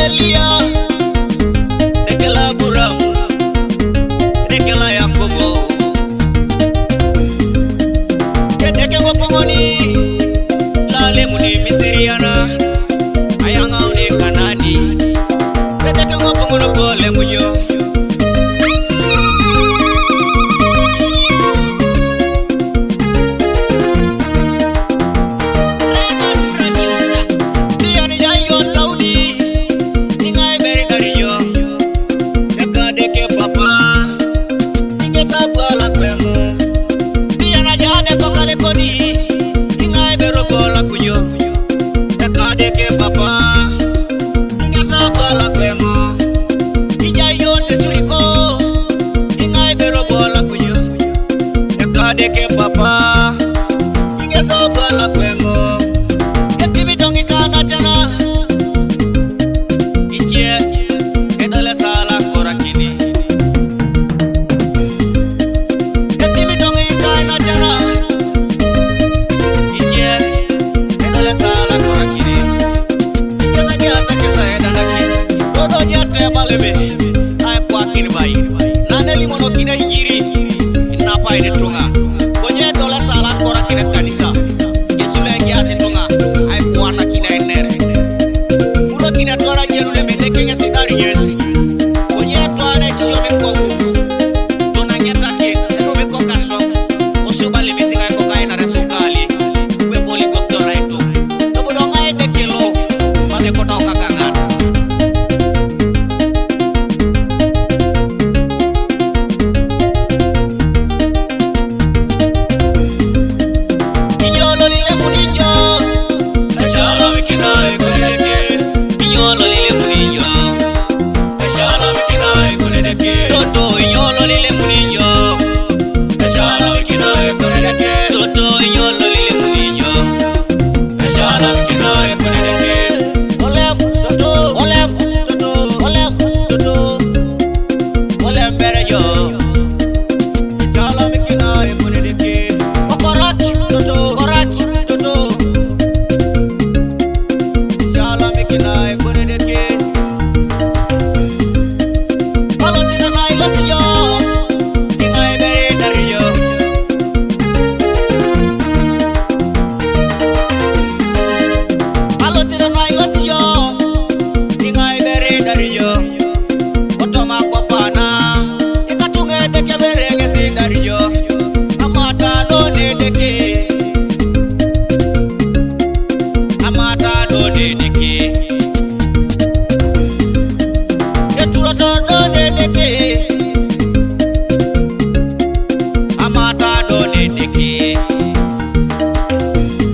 Elia, dekela Abraham, dekela Yakobo, deke ngopongoni, lale muni Misiriana, ayanga une Kanani, deke ngopongono gole muyo. Deke papa, inge sabala kwengo, etimi dongi kana jana, ichie, edale sala korakini. Etimi dongi kana jana, ichie, edale sala korakini. Kesa kiata kesa edanaki, todo nyate balebe, ay kwa kini bai, nane limono kina hijiri, inapa ide tunga.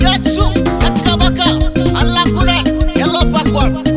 Yatsu, yakabaka, Allah kuda, yellow backward.